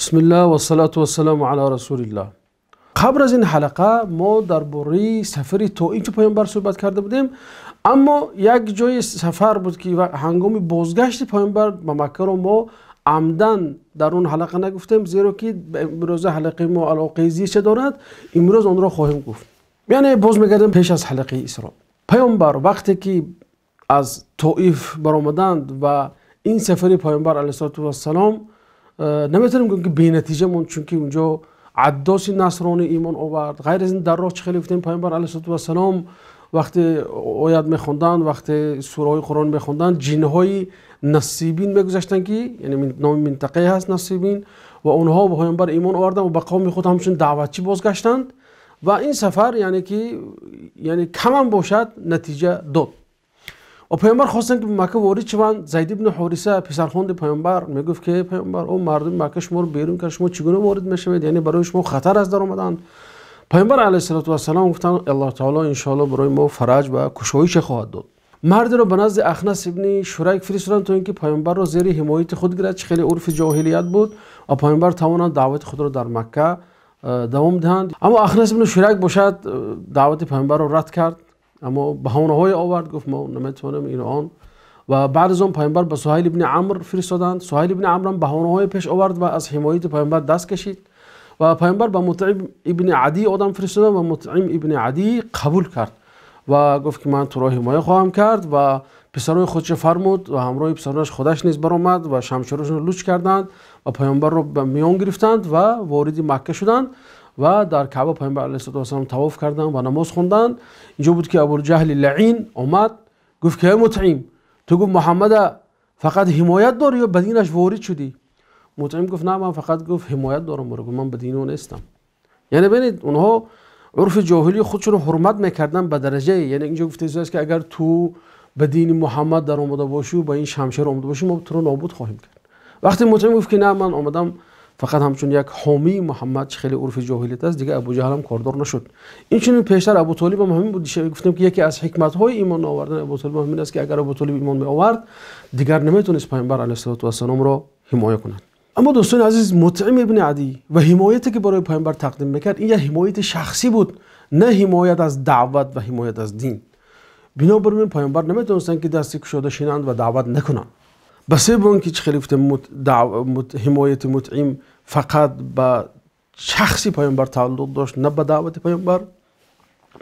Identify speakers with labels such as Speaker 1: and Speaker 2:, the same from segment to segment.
Speaker 1: بسم الله و الصلاة و السلام علی رسول الله. قبل از این حلقه ما درباره سفر طائف که پیامبر صحبت کرده بودیم، اما یک جای سفر بود که هنگام بازگشت پیامبر به مکه رو ما عمدن در اون حلقه نگفتیم، زیرا که امروز حلقه ما علاقه زیست دارد، امروز آن را خواهیم گفت. یعنی باز میگردیم پیش از حلقه اسراء. پیامبر وقتی که از طائف برآمدند و این سفر پیامبر علیه السلام نمیتونیم گفتیم که بی نتیجه موند، چون که اونجا عداس نصرانی ایمان آورد. غیر از این در راه چه خیلی گفتیم پیامبر علیه السلام وقتی آیات میخوندن، وقتی سوره های قرآن میخوندن، جنهای نصیبین میگذاشتن که یعنی نام منطقه هست نصیبین، و اونها به پیامبر ایمان آوردن و به قوم خود همچون دعوتچی بازگشتند و این سفر یعنی کم هم باشد نتیجه داد. و پیامبر خواستن که به مکه وارد شوند. زید بن حارثه پسرخوند پیامبر میگفت که پیامبر اون مردم مکه شما رو بیرون کرد، شما چگونه وارد میشوید؟ یعنی برای شما خطر از در آمدن. پیامبر علیه السلام گفتن الله تعالی ان شاء الله برای ما فرج و کشایش خواهد داد. مرد رو به نزد اخنس ابن شریک فرستادن تا اینکه پیامبر رو زیر حمایت خود گیرد. خیلی عرف جاهلیت بود و پیامبر توانند دعوت خود رو در مکه دوام دهند، اما اخنس ابن شریک باشد دعوت پیامبر رو رد کرد، اما بهانه‌های آورد، گفت ما نمیتونیم این آن. و بعد از اون پیامبر به سهیل ابن عمرو فرستادند. سهیل ابن عمرو هم بهانه‌های پیش آورد و از حمایت پیامبر دست کشید و پیامبر به مطعم ابن عدی آدم فرستادن و مطعم ابن عدی قبول کرد و گفت که من تو را حمایت خواهم کرد و پسرای خودش فرمود و همراه پسرانش خودش نیز برآمد و شمشیرشون رو لوچ کردند و پیامبر رو به میان گرفتند و وارد مکه شدند و در کعبه پیامبر علیه السلام طواف کردند و نماز خواندند. اینجا بود که ابوالجهل لعین اومد گفت که مطعم تو گفت محمد فقط حمایت داری یا به دینش وارد شدی؟ مطعم گفت نه من فقط گفت حمایت دارم، من به دین او نیستم. یعنی ببینید اونها عرف جاهلی خودشون رو حرمت میکردن به درجه، یعنی اینجا گفته است که اگر تو به دین محمد در آمده باشی و با این شمشیر آمده باشی ما تو رو نابود خواهیم کرد. وقتی مطعم گفت که نه من آمدم فقط همچون یک حامی محمد، خیلی عرف جاهلیت است، دیگه ابوجهل هم کاردار نشد. این چنین پیشتر ابوطالب هم همین بود. گفتم که یکی از حکمت های ایمان آوردن ابوطالب همین است که اگر ابوطالب ایمان می آورد دیگر نمیتونست پیامبر علیه السلام را حمایت کند. اما دوستان عزیز، مطعم ابن عدی و حمایتی که برای پیامبر تقدیم میکرد این یک حمایت شخصی بود، نه حمایت از دعوت و حمایت از دین. بنابراین پیامبر نمیتونستن که دستی گشاده شینند و دعوت نکنند. بس بون که خیلی حمایت مطعم فقط به شخصی پیامبر تعلق داشت، نه به دعوت پیامبر.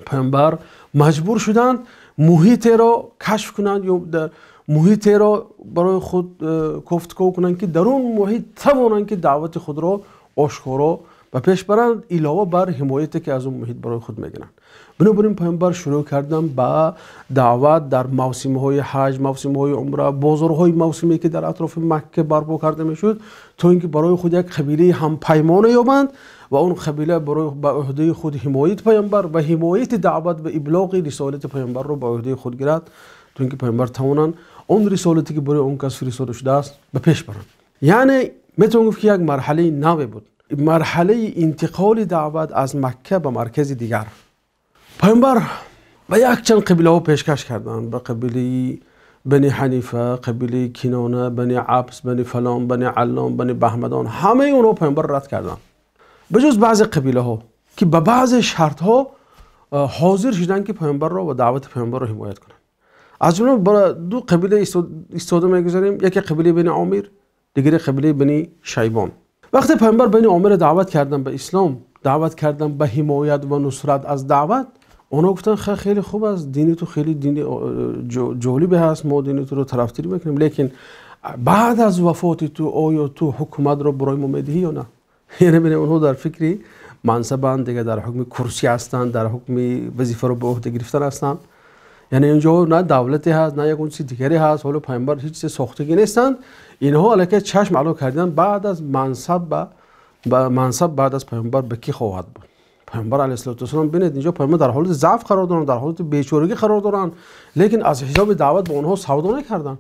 Speaker 1: پیامبر مجبور شدند محیط را کشف کنند یا در محیط را برای خود گفتگو کنند که در اون محیط توانند که دعوت خود را آشکارا و پیش برند، علاوه بر حمایتی که از اون محیط برای خود میگیرند. بنابراین پیامبر شروع کردن با دعوت در موسم‌های حج، موسم‌های عمره، بازارهای موسمی که در اطراف مکه برپا کرده میشد تا اینکه برای خود یک قبیله هم پیمانه یابند و اون قبیله برای به عهده خود حمایت پیامبر و حمایت دعوت و ابلاغ رسالت پیامبر رو به عهده خود گرفت تا اینکه پیامبر توانند اون رسالتی که برای اون کس فرستاده شده است به پیش برند. یعنی میتونم گفت که یک مرحله نو بود، مرحله انتقال دعوت از مکه به مرکز دیگر. پیامبر و یک چند قبیله ها پیشکش کردند، به قبیله بنی حنیفه، قبیله کنانه، بنی عبس، بنی فلان، بنی علام، بنی بهمدان، همه اونها پیامبر رد کردند بجز بعض قبیله ها که به بعض شرط ها حاضر شدند که پیامبر را و دعوت پیامبر را حمایت کنند. از جمله برای دو قبیله استفاده میگذاریم، یکی قبیله بنی عامر، دیگری قبیله بنی شیبان. وقتی پیامبر بنی عامر دعوت کردن به اسلام، دعوت کردن به حمایت و نصرت از دعوت، اونا گفتن خیلی خوب است، دین تو خیلی دین جالب هست، ما دین تو رو طرفداری میکنیم، لیکن بعد از وفات تو آیا تو حکومت رو برای ما میدهی یا نه؟ یعنی ببین اونها در فکری منصبند دیگه، در حکم کرسی هستند، در حکم وظیفه رو به عهده گرفتن هستند. یعنی اینجا نه دولتی هست نه یک اون چیز دیگری هست، حالا پیامبر هیچ چیز ساختگی نیستند. اینها الکی چشم علا کردن بعد از منصب بعد از پیامبر به کی خواهد بود؟ پیامبر علیه السلام ببینید اینجا پیامبر در حالت ضعف قرار دارن، در حالت بیچارگی قرار دارن، لیکن از حساب دعوت به اونها سودا نکردن.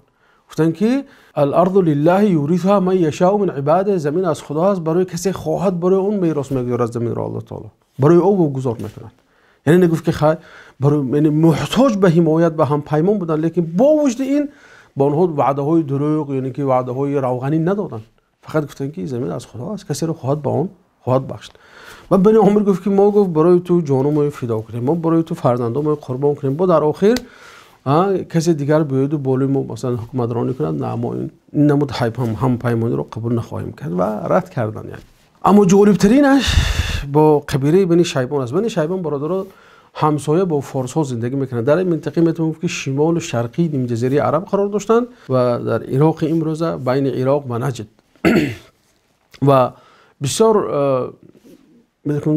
Speaker 1: گفتن که الارض لله یورثها من یشاء من عباده، زمین از خدا است، برای کسی خواهد برای اون میراث میگذارد زمین را الله تعالی برای او گذار میکنند. یعنی نگفت که یعنی محتاج به حمایت به هم پیمان بودن، لیکن با وجود این با اونها وعده های دروغ، یعنی که وعده های روغنی ندادن. فقط گفتن که زمین از خدا است، کسی رو خواهد به اون خواهد بخشید. و بنی عامر گفت که ما گفت برای تو جانمو فدا کنیم، ما برای تو فرزندامو قربان کنیم، با در آخر کسی دیگر بیاید و بالای ما مثلا حکومترانی کند، نه ما این نمود هم پیمانی رو قبول نخواهیم کرد و رد کردن. یعنی اما جالب ترینش با قبیله بنی شیبان است. بنی شیبان برادران همسایه با فارس ها زندگی میکنند. در این منطقه میتونم که شمال و شرقی نیم جزیره عرب قرار داشتند و در عراق امروزه بین عراق و نجد و بسیار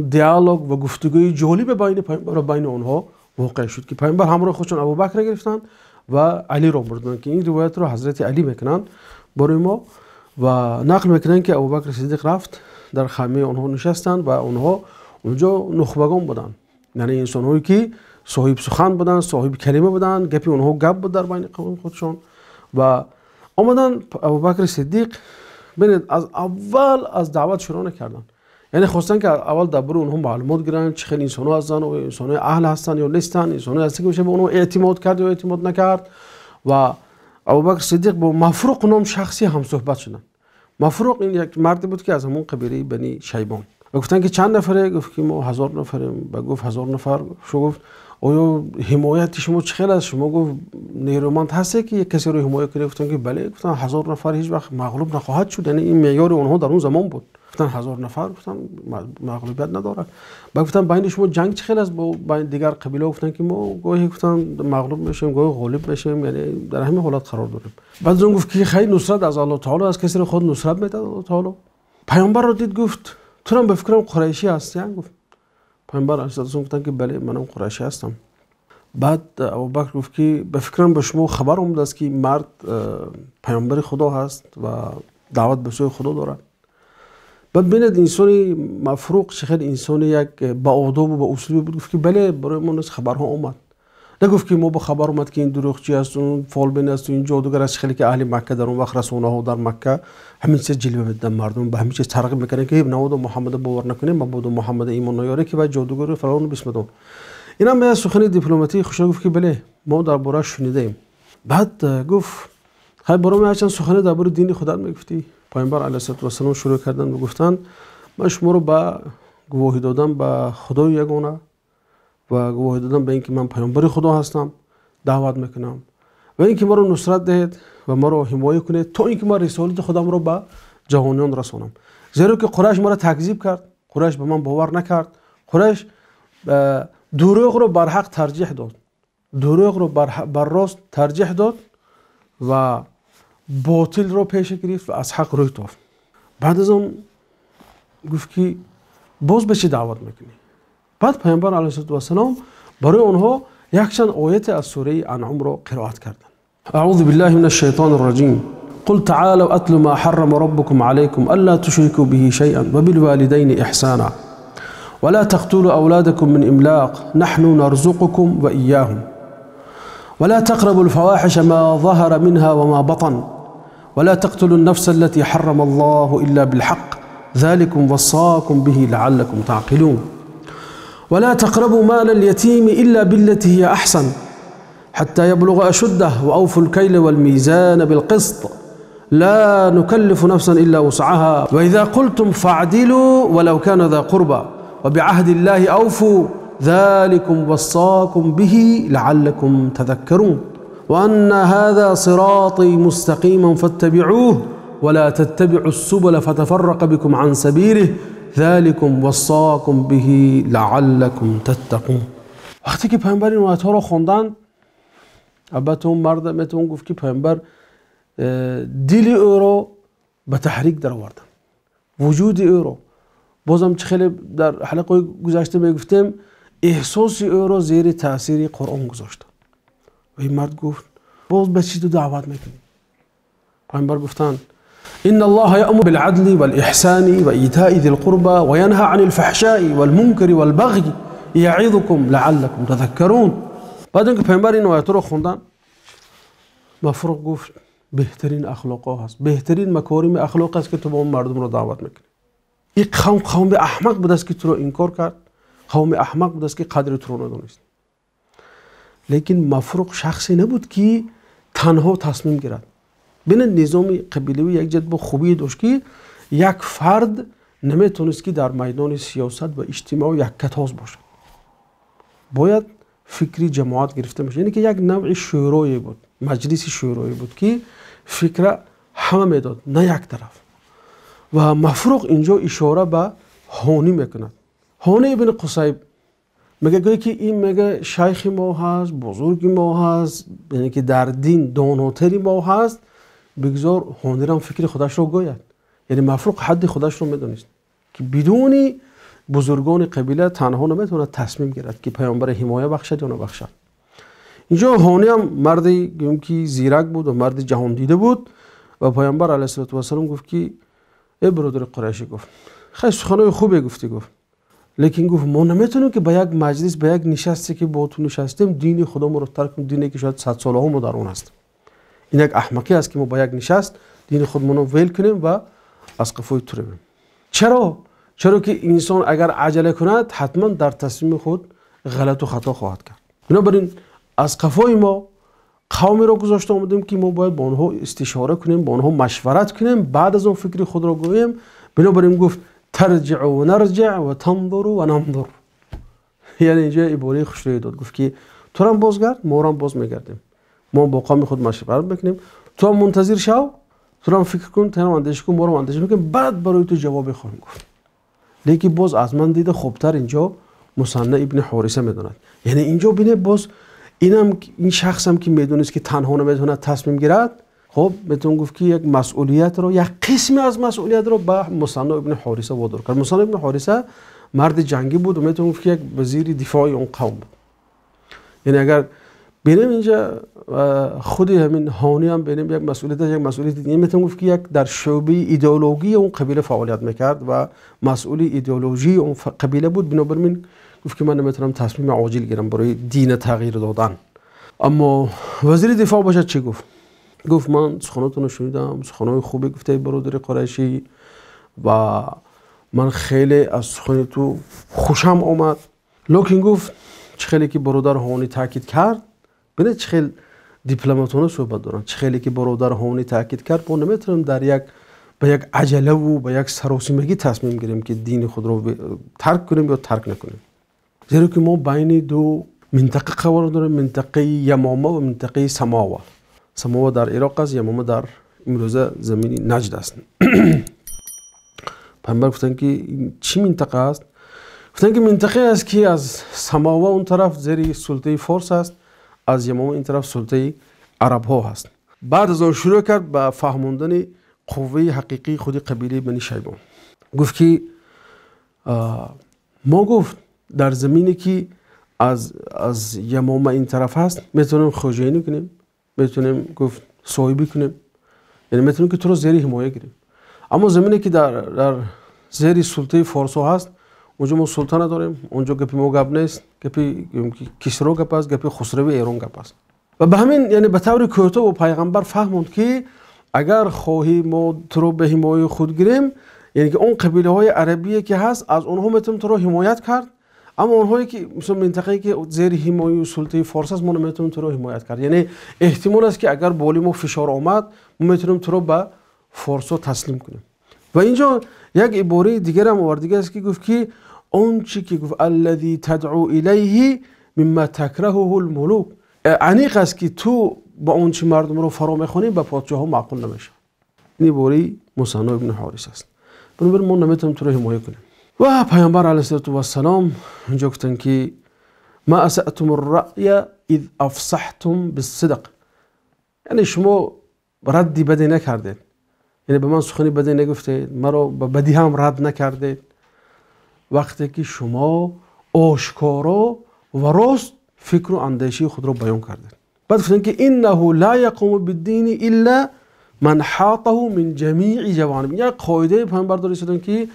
Speaker 1: دیالوگ و گفتگوی جالب بین آنها واقع شد که پیامبر همراه خودشون ابوبکر گرفتن و علی را بردن که این روایت رو حضرت علی میکنن برای ما و نقل میکنن که ابوبکر صدیق رفت در خیمه آنها نشستند و آنها اونجا نخبگان بودن، یعنی انسان‌هایی که صاحب سخن بودن، صاحب کلمه بودن، گپی اونها گپ بود در بین قوم خودشون و آمدن ابوبکر صدیق ببینید از اول از دعوت شروع نکردن، یعنی خواستن که اول درباره اونها معلومات گیرن چه خیلی انسان‌ها هستن و انسان‌های اهل هستن یا نیستن، انسان‌هایی هستن که میشه به اونها اعتماد کرد یا اعتماد نکرد. و ابوبکر صدیق با مفروق نام شخصی هم صحبت شدن. مفروق این یک مردی بود که از همون قبیله بنی شیبان و گفتن که چند نفره؟ گفت که ما 1000 نفریم. و گفت 1000 نفر شو گفت آیا حمایت شما چه خیلی است؟ شما گفت نیرومند هستی که یک کسی رو حمایت کنه؟ گفتن که بله. گفتن 1000 نفر هیچ وقت مغلوب نخواهد شد، یعنی این معیار اونها در اون زمان بود. گفتن 1000 نفر گفتن مغلوبیت نداره. بعد گفتن بین شما جنگ چه خیلی است با بین دیگر قبیله؟ گفتن که ما گاهی گفتن مغلوب میشیم گاهی غالب میشیم، یعنی در همین حالت قرار داریم. بعد اون گفت که خیلی نصرت از الله تعالی است، کسی رو خود نصرت میده الله تعالی. پیامبر رو دید گفت تو هم به فکرم قریشی هستی؟ گفت پیامبر علیه السلام گفتن که بله منم قریشی هستم. بعد ابوبکر گفت که به فکرم به شما خبر اومده است که مرد پیامبر خدا هست و دعوت به سوی خدا دارد. بعد ببینید انسانی مفروق چقدر انسان یک با آداب و با اصول بود. گفت که بله برای ما از خبرها اومد. نگفت که ما با خبر اومد که این دروغچی است، اون فالبین است، این جادوگر است، خیلی که اهل مکه در اون وقت رسول الله در مکه همین چیز جلوه میدن، مردم به همین چیز ترغیب میکنن که نماد محمد باور نکنیم، مبود محمد ایمان نیاره که بعد جادوگر فلان بسم الله. اینا به سخن دیپلماتی خوش گفت که بله ما درباره شنیدیم. بعد گفت خیلی برام هرچند سخن درباره دین خدا میگفتی؟ پیامبر علیه السلام شروع کردن و گفتن من شما رو به گواهی دادم به خدای یگانه و گواهی دادم به اینکه من پیامبر خدا هستم، دعوت میکنم و اینکه ما رو نصرت دهید و ما رو حمایت کنید تا اینکه ما رسالت خودم رو به جهانیان رسانم. زیرا که قریش ما رو تکذیب کرد، قریش به من باور نکرد، قریش دروغ رو بر حق ترجیح داد، دروغ رو بر راست ترجیح داد و باطل رو پیش گرفت و از حق روی تافت. بعد از اون گفت که باز به چی دعوت میکنی؟ بعد پیامبر علیه السلام برای اونها یک چند آیت از سوره انعام رو قرائت کردن. اعوذ بالله من الشیطان الرجیم. قل تعالوا اتل ما حرم ربكم عليكم الا تشركوا به شيئا وبالوالدين احسانا ولا تقتلوا اولادكم من املاق نحن نرزقكم واياهم ولا تقربوا الفواحش ما ظهر منها وما بطن ولا تقتلوا النفس التي حرم الله الا بالحق ذلكم وصاكم به لعلكم تعقلون ولا تقربوا مال اليتيم الا بالتي هي احسن حتى يبلغ اشده واوفوا الكيل والميزان بالقسط لا نكلف نفسا الا وسعها واذا قلتم فاعدلوا ولو كان ذا قربى وبعهد الله اوفوا ذلكم وصاكم به لعلكم تذكرون وأن هذا صراطي مستقيما فاتبعوه ولا تتبعوا السبل فتفرق بكم عن سبيله ذلكم وصاكم به لعلكم تتقون. وقتی که پیامبر این آیات ها رو خوندن، البته اون مرد میتون گفت که پیامبر دل او رو به تحریک در آوردن، وجود او رو بازم چه خیلی در حلقه گذشته میگفتیم احساس او رو زیر تاثیر قرآن گذاشتن. و این مرد گفت باز به چی تو دعوت میکنی؟ پیامبر گفتن ان الله یأمر بالعدل والإحسان وإیتاء ذی القربى وینهى عن الفحشاء والمنکر والبغی یعظکم لعلکم تذکرون. بعد اینکه پیامبر این آیات رو خوندن، مفروق گفت بهترین اخلاق هست، بهترین مکارم اخلاق است که تو با اون مردم رو دعوت میکنی. این قوم احمق بود است که تو رو انکار کرد، قوم احمق بود است که قدر تو رو ندونست. لیکن مفروق شخصی نبود که تنها تصمیم گیرد، بین نظام قبیله‌ای یک جد با خوبی داشت که یک فرد نمیتونست که در میدان سیاست و اجتماع یک کتاز باشه، باید فکری جماعت گرفته میشه. یعنی که یک نوع شورای بود، مجلس شورای بود که فکر همه میداد نه یک طرف. و مفروغ اینجا اشاره به هانی میکند. هانی ابن قصیب میگه گویی که این میگه شیخ ما هست، بزرگ ما هست، یعنی که در دین داناتری ما هست، بگذار هانی را فکر خودش رو گوید. یعنی مفروغ حد خودش رو میدونست که بدون بزرگان قبیله تنها نمیتونه تصمیم گیرد که پیامبر حمایه بخشد یا نبخشد. اینجا هانی هم مردی که زیرک بود و مرد جهان دیده بود و پیامبر علیه السلام گفت که ای برادر قریشی، گفت خیلی سخنای خوبی گفتی، گفت لیکن گفت ما نمیتونیم که به یک مجلس، به یک نشستی که با تو نشستیم دین خدا ما رو ترک کنیم، دینی که شاید 100 ساله ما در اون هست. این یک احمقی است که ما با یک نشست دین خودمون رو ویل کنیم و از قفوی تو بریم. چرا که انسان اگر عجله کند حتما در تصمیم خود غلط و خطا خواهد کرد. بنابراین از قفای ما قومی را گذاشته آمدیم که ما باید با آنها استشاره کنیم، با آنها مشورت کنیم، بعد از اون فکر خود را گوییم. بنابراین گفت ترجع و نرجع و تنظر و ننظر. یعنی اینجا عباره خوشرویی داد، گفت که تو هم بازگرد، ما هم باز میگردیم، ما با قوم خود مشورت بکنیم، تو هم منتظر شو، تو هم فکر کن، تو هم اندیشه کن، ما رو اندیشه میکنیم، بعد برای تو جواب خواهیم گفت. لیکن باز از من دیده خوبتر اینجا مصنع ابن حارثه میدوند. یعنی اینجا بینه باز این شخص هم که میدونست که تنها نمیتونه تصمیم گیرد، خب میتون گفت که یک مسئولیت رو، یک قسمی از مسئولیت رو به مصنع ابن حارثه وادار کرد. مصنع ابن حارثه مرد جنگی بود و میتون گفت که یک وزیر دفاع اون قوم بود. یعنی اگر ببینیم اینجا خود همین هانی هم ببینیم یک مسئولیت دیگه، میتون گفت که یک در شعبه ایدئولوژی اون قبیله فعالیت میکرد و مسئول ایدئولوژی اون قبیله بود. بنابراین گفت که من نمیتونم تصمیم عاجل گیرم برای دین تغییر دادن. اما وزیر دفاع باشه چی گفت؟ گفت من سخناتون رو شنیدم، سخنای خوبی گفته برادر قریشی و من خیلی از سخن تو خوشم آمد. لیکن گفت چه خیلی که برادر هانی تاکید کرد، ببین چه خیلی دیپلماتانه صحبت دارن، چه خیلی که برادر هانی تاکید کرد ما نمیتونیم به یک عجله و به یک سراسیمگی تصمیم گیریم که دین خود رو ترک کنیم یا ترک نکنیم. زیرا که ما بین دو منطقه قرار داریم، منطقه یمامه و منطقه سماوه. سماوه در عراق است، یمامه در امروزه زمین نجد است. پیامبر گفتن که این چی منطقه است؟ گفتن که منطقه است که از سماوه اون طرف زیر سلطه فارس است، از یمامه این طرف سلطه عرب ها هست. بعد از آن شروع کرد به فهموندن قوه حقیقی خود قبیله بنی شیبان. گفت که ما گفت در زمینی که از یمامه این طرف هست میتونیم خوجینی کنیم، میتونیم گفت صاحبی کنیم، یعنی میتونیم که تو رو زیر حمایه گیریم. اما زمینی که در زیر سلطه فارس هست اونجا ما سلطنت داریم، اونجا گپی ما گپ نیست، گپی کسرو گپ است، گپی خسروی ایران گپ است. و به همین یعنی به طور کوتاه و پیغمبر فهموند که اگر خواهی ما تو رو به حمایه خود گیریم، یعنی که اون قبیله های عربی که هست از اونها میتونیم تو رو حمایت کرد، اما اونهایی که مثلا منطقه‌ای که زیر حمایه سلطه فارس است ما نمیتونیم تو رو حمایت کرد. یعنی احتمال است که اگر بالی ما فشار آمد ما میتونیم تو رو به فارس تسلیم کنیم. و اینجا یک عباره دیگر هم آورده است که گفت که اون چی که گفت الذی تدعو الیه مما تکرهه الملوک، عنیق است که تو با اون چی مردم رو فرا میخونی به پادشاه ها معقول نمیشه. این عباره مصنع ابن حارثه است. بنابراین ما نمیتونیم تو رو حمایه کنیم. و پیامبر علیه السلام اینجا گفتن که ما اسأتم الرأی اذ افصحتم بالصدق، یعنی شما ردی بدی نکردید، یعنی به من سخنی بدی نگفتید، مرا به بدی هم رد نکردید وقتی که شما آشکارا و راست فکر و اندیشه خود را بیان کردید. بعد گفتن که انه لا یقوم بالدین الا من حاطه من جمیع جوانب. یک قاعده پیامبر دارید که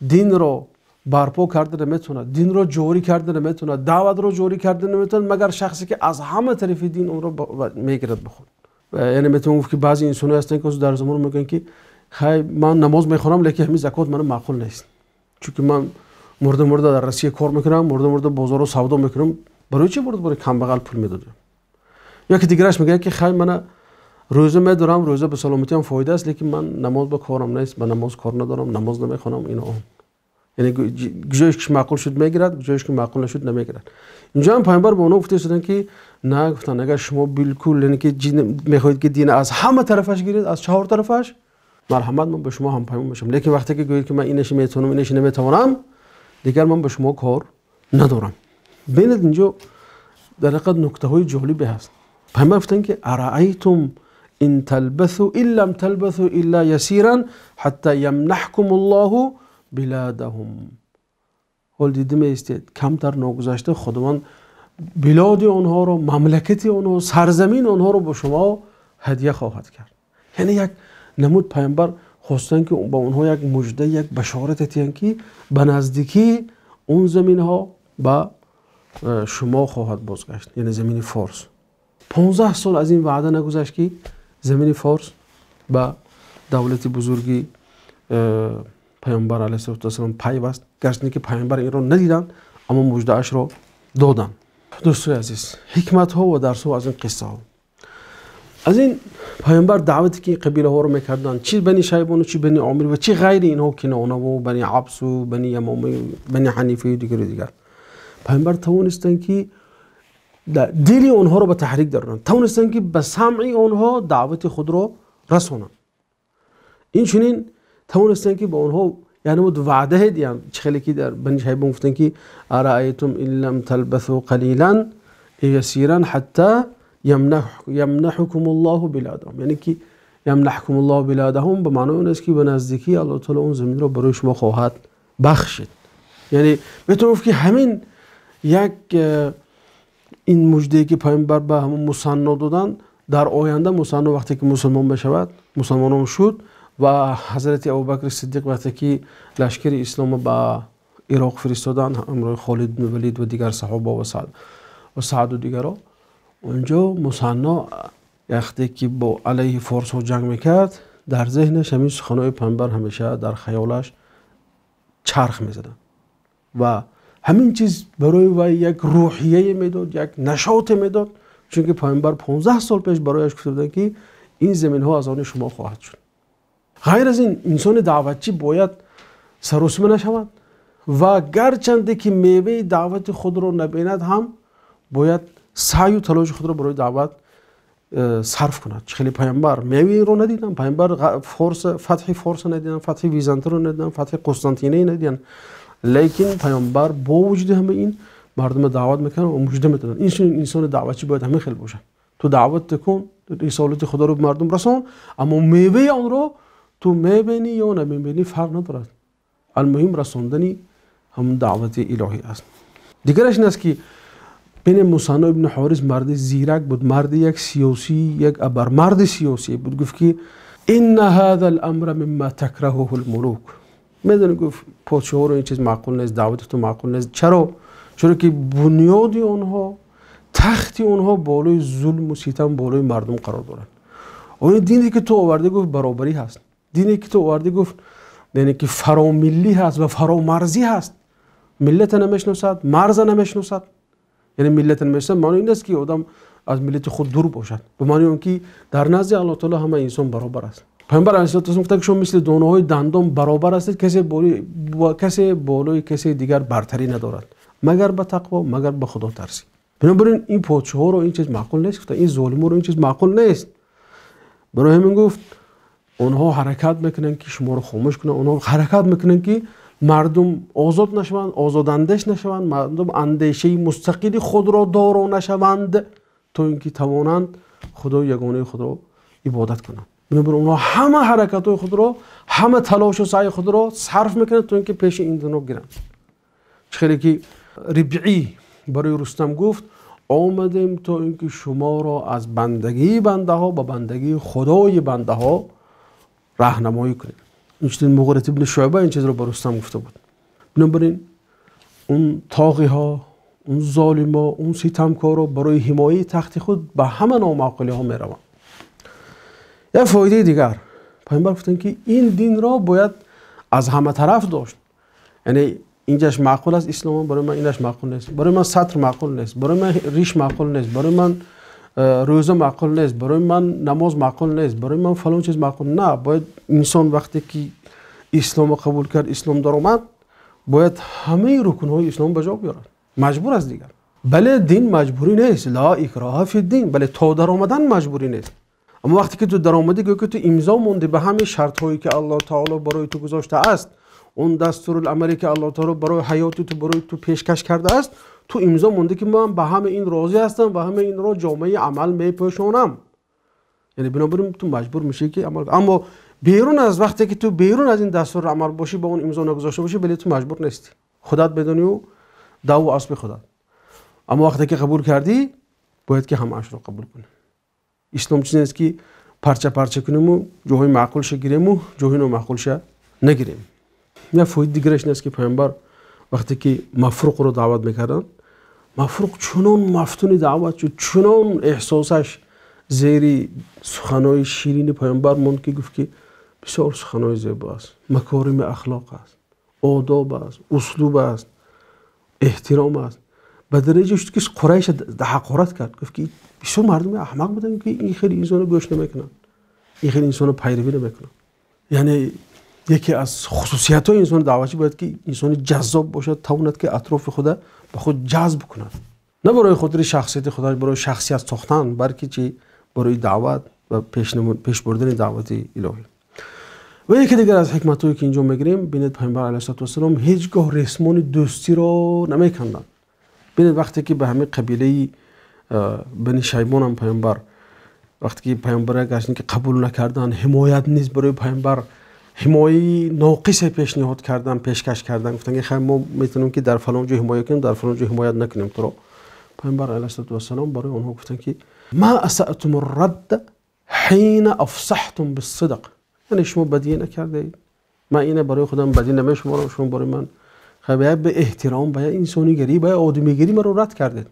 Speaker 1: دین را برپا کرده نمیتونه، دین را جاری کرده نمیتونه، دعوت را جاری کرده نمیتونه مگر شخصی که از همه طرف دین اون را میگیرد به خود. یعنی میتونم گفت که بعضی انسان‌ها هستن که در زمان میگن که خیلی من نماز میخونم لیکن همین زکات من معقول نیست، چون من مرده در روسیه کار میکنم، مرده بازار و سودا میکنم، برای چی برای کم بغل پول میدادم. یا که دیگرش میگه که خیلی من روزه میدارم، روزه به سلامتی هم فایده است، لیکن من نماز با کارم نیست، به نماز کار ندارم، نماز نمیخونم. اینا یعنی جایش که معقول شد میگیرد، جایش که معقول نشد نمیگیرد. اینجا هم پیامبر به اونها گفته شدن که نه، گفتن اگر شما بالکل یعنی که میخواهید که دین از همه طرفش گیرید، از 4 طرفش، مرحمت من به شما هم پیام میشم، لیکن وقتی که گویید که من اینش میتونم اینش نمیتونم، دیگر من به شما کار ندارم. ببینید اینجا در حقیقت نکته های جالبی هست. پیامبر گفتن که ارایتم ان تلبثوا ان لم تلبثوا الا یسیرا حتی یمنحکم الله بلادهم. حال دیده میستید کمتر نگذشته خداوند بلاد آنها رو، مملکت آنها، سرزمین آنها رو به شما هدیه خواهد کرد. یعنی یک نمود پیامبر خواستن که با اونها یک مژده، یک بشارت دهن که به نزدیکی اون زمین ها به شما خواهد بازگشت، یعنی زمین فارس. 15 سال از این وعده نگذشت که زمین فارس به دولت بزرگی پیامبر علیه السلام پیوست، گرچه که پیامبر این را ندیدن اما مژده اش را دادن. دوستان عزیز، حکمت ها و درس ها از این قصه ها. از این پیامبر دعوتی که قبیله ها رو میکردن، چی بنی شیبان و چی بنی عامر و چی غیر اینها، کنانه و بنی عبس و بنی یمامه و بنی حنیفه و دیگر پیامبر توانستن که دلی اونها رو به تحریک درن، توانستن که به سمع اونها دعوت خود رو رسونن. این چنین توانستن که با اونها یعنی وعده دیدن، خیلی که در بنی شیبان گفتن که ارایتم ان لم تلبثوا قلیلا یسیرا حتی یمنحکم الله بلادهم. یعنی که یمنحکم الله بلادهم به معنی اون است که به نزدیکی الله تعالی اون زمین رو برای شما خواهد بخشید. یعنی میتونم که همین یک این مژده که پیامبر به همون مسنا دادن، در آینده مسنا وقتی که مسلمان بشود، مسلمانان شد و حضرت ابوبکر صدیق وقتی که لشکر اسلام به عراق فرستادن همراه خالد بن ولید و دیگر صحابه و سعد و دیگرها، اونجا مسنا وقتی که با علیه فارس ها جنگ میکرد، در ذهنش همین سخنهای پیامبر همیشه در خیالش چرخ میزدن و همین چیز برای و یک روحیه میداد، یک نشاط میداد، چون که پیامبر 15 سال پیش برایش گفته بودن که این زمین ها از آن شما خواهد شد. غیر از این انسان دعوتچی باید سراسیمه نشود و گرچنده که میوه دعوت خود را نبیند هم باید سعی و تلاش خود را برای دعوت صرف کند. خیلی پیامبر میوه رو ندیدن، پیامبر فتح فارس ندیدن، فتح بیزانت رو ندیدن، فتح قسطنطینیه ندیدن، لیکن پیامبر با وجود همه این مردم دعوت میکنن و مژده میدن. این انسان دعوتچی باید همین خیلی باشه. تو دعوت کن، رسالت خدا رو به مردم رسون، اما میوه آن رو تو میبینی یا نمیبینی فرق ندارد. المهم رسوندنی هم دعوت الهی است. دیگرش این است که بین موسی ابن حارث مرد زیرک بود، مرد یک سیاسی، یک ابرمرد سیاسی بود. گفت که ان هذا الامر مما تکرهه الملوک. میدونی گفت پادشاه رو این چیز معقول نیست، دعوت تو معقول نیست. چرا که بنیادی اونها، تختی اونها بالای ظلم و ستم بالای مردم قرار دارن. اون دینی که تو آورده گفت برابری هست، دینی که تو آورده گفت یعنی که فراملی هست و فرامرزی هست. ملت نمیشناسد، مرز نمیشناسد. یعنی ملت نمیشناسد معنی این است که آدم از ملت خود دور باشد، به معنی اون که در نزد الله تعالی همه انسان برابر است. پیامبر علیه السلام گفت که شما مثل دانه های دندان برابر هستید، کسی بالای کسی دیگر برتری ندارد مگر به تقوا، مگر به خدا ترسی. بنابراین این پادشاه رو این چیز معقول نیست، این ظالم رو این چیز معقول نیست. برای همین گفت اونها حرکت میکنن که شما رو خاموش کنن، اونها حرکت میکنن که مردم آزاد نشوند، آزاداندیش نشوند، مردم اندیشه مستقلی خود را دارا نشوند تا اینکه توانند خدا یگانه خود را عبادت کنند. بنابراین اونها همه حرکت های خود را، همه تلاش و سعی خود را صرف میکنند تا اینکه پیش این دنیا گیرند. خیلی که ربیعی برای رستم گفت آمدیم تا اینکه شما را از بندگی بنده ها به بندگی خدای بنده ها راهنمایی کنیم. این مغیره ابن شعبه این چیز رو به رستم گفته بود. بنابراین اون طاغی ها، اون ظالم ها، اون ستمکارا برای حمایت تخت خود به همه نامعقولی ها می روند. یه فایده دیگر پیامبر گفتن که این دین را باید از همه طرف داشت. یعنی اینجاش معقول است اسلام، برای من اینش معقول نیست، برای من سطر معقول نیست، برای من ریش معقول نیست، برای من روزه معقول نیست، برای من نماز معقول نیست، برای من فلان چیز معقول. نه، باید انسان وقتی که اسلام قبول کرد، اسلام در اومد، باید همه رکن‌های اسلام به جا بیارد. مجبور است دیگر. بله دین مجبوری نیست، لا اکراه فی الدین، بله تا در آمدن مجبوری نیست. اما وقتی که تو در آمدی که تو امضا موندی به همه شرط هایی که الله تعالی برای تو گذاشته است، اون دستورالعملی که الله تعالی برای حیات تو برای تو پیشکش کرده است، تو امضا موندی که من به همه این راضی هستم و همه این رو جامعه عمل میپوشونم. یعنی بنابراین تو مجبور میشی که عمل. اما بیرون از وقتی که تو بیرون از این دستور عمل باشی، با اون امضا نگذاشته باشی، بله تو مجبور نیستی. خودت بدونی و دو اسب خودت. اما وقتی که قبول کردی، باید که همه‌اش رو قبول کنی. اسلام چیزی نیست که پرچه پرچه کنیم و جاهای معقولش گیریم و جاهای نامعقولش نگیریم. یا فاید دیگرش نیست که پیامبر وقتی که مفروق رو دعوت میکردن، مفروق چنان مفتون دعوت شد، چنان احساسش زیر سخنهای شیرین پیامبر موند که گفت که بسیار سخنهای زیبا است، مکارم اخلاق است، آداب است، اسلوب است، احترام است. به درجه شد که قریش حقارت کرد، گفت که بسیار مردم احمق بودن که این خیلی انسان گوش نمیکنن، این خیلی انسان پیروی نمیکنن. یعنی یکی از خصوصیات های انسان دعوتی باید که انسان جذاب باشد، تواند که اطراف خود به خود جذب کند، نه برای خاطر شخصیت خودش، برای شخصیت ساختن، بلکه چی برای دعوت و پیش بردن دعوت الهی. و یکی دیگر از حکمتایی که اینجا میگیریم، ببینید پیامبر علیه السلام هیچگاه رسمان دوستی را نمیکندند. ببینید وقتی که به همه قبیله بنی شیبان هم پیامبر، وقتی که پیامبر اگرچه که قبول نکردن، حمایت نیز برای پیامبر حمایه ناقص پیشنهاد کردن، پیشکش کردن، گفتن که خیر ما میتونیم که در فلان جای حمایت کنیم، در فلان جای حمایت نکنیم. تو رو پیامبر علیه السلام برای اونها گفتن که ما اسأتم الرد حین افصحتم بالصدق، یعنی شما بدی نکردید، من اینه برای خودم بدی نمیشمارم، شما برای من خیر به احترام، به انسانیگری، به آدمیگری من رو رد کردید.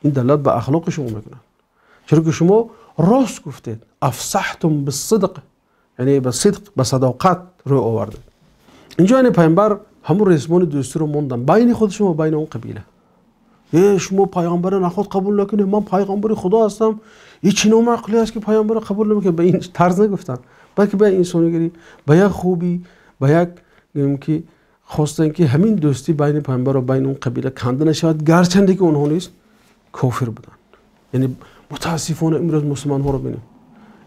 Speaker 1: این دلالت به اخلاق شما میکنه، چرا که شما راست گفتید. افصحتم بالصدق یعنی به صدق، به صداقت رو آورده. اینجا یعنی پیامبر همون رسمان دوستی رو موندن بین خودشون و بین اون قبیله. شما پیامبر نخود قبول نکنید، من پیامبر خدا هستم، این چه نوع عقلی است که پیامبر قبول نمیکنه. به این طرز نگفتن، بلکه به انسانیگری، به یک خوبی، به یک که خواستن که همین دوستی بین پیامبر و بین اون قبیله کنده نشود، گرچه که اونها نیست کافر بودن. یعنی متاسفانه امروز مسلمان ها رو ببینیم،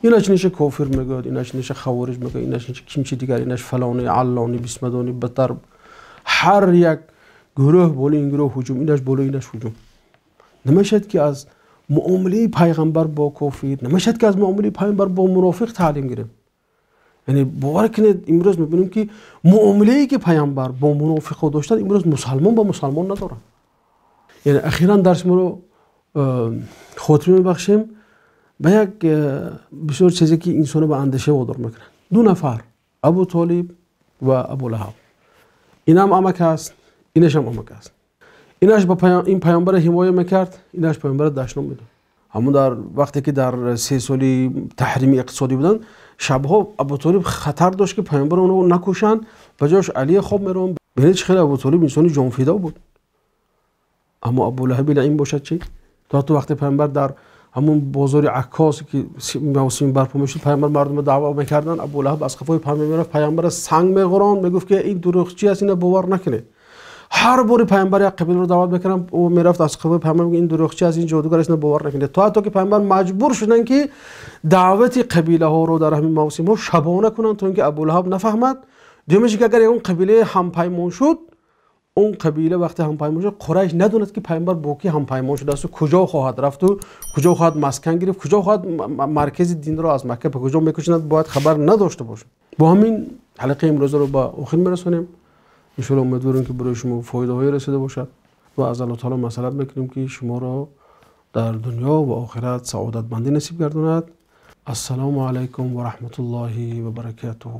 Speaker 1: اینش نیشه کافر میگه، اینش نیشه خوارج میگه، اینش نیشه کیمچی دیگر، اینش فلانی علانی بسمدانی بتر. هر یک گروه بولی این گروه هجوم، اینش بولی اینش هجوم. نمیشد که از معامله پیغمبر با کافر، نمیشد که از معامله پیغمبر با منافق تعلیم گیریم. یعنی باور کنید امروز میبینیم که معامله‌ای که پیغمبر با منافق داشتن، امروز مسلمان با مسلمان ندارن. یعنی اخیراً درس ما رو خاطر میبخشیم به یک بسیار چیزی که انسان به اندیشه وادار میکنه. دو نفر، ابو طالب و ابو لهب، این هم عمک است، اینش هم عمک است. اینش با این پیامبر حمایه میکرد، اینش پیامبر دشنام میداد. همون در وقتی که در 3 سالی تحریم اقتصادی بودن، شبها ابو طالب خطر داشت که پیامبر اونو نکشن، بجاش علی خواب میرون. ببینید خیلی ابو طالب انسانی جانفدا بود. اما ابو لهب لعین باشد چی؟ تا تو وقتی پیامبر در همون بازار عکاس که موسم برپا میشد، پیامبر مردم رو دعوت میکردن، ابو لهب از قفای پیامبر میرفت، پیامبر سنگ میخوران، میگفت که این دروغچی است، اینو باور نکنه. هر بار پیامبر یک قبیله رو دعوت میکردن، او میرفت از قفای پیامبر میگه این دروغچی است، این جادوگر است، اینو باور نکنه. تا حتی که پیامبر مجبور شدن که دعوت قبیله ها رو در همین موسم ها شبانه کنن تا اینکه ابو لهب نفهمد. دیگه که اگر اون قبیله همپیمان شد، اون قبیله وقتی همپیمان شد، قریش ندوند که پیامبر با کی همپیمان شده است و کجا خواهد رفت و کجا خواهد مسکن گرفت، کجا خواهد مرکز دین را از مکه به کجا میکشند، باید خبر نداشته باشه. با همین حلقه امروز رو با آخر میرسونیم. ان شاء الله امیدوارم که برای شما فایده هایی رسیده باشد و از الله تعالی مسئلت میکنیم که شما را در دنیا و آخرت سعادت مندی نصیب گرداند. السلام علیکم و رحمت الله و برکاته.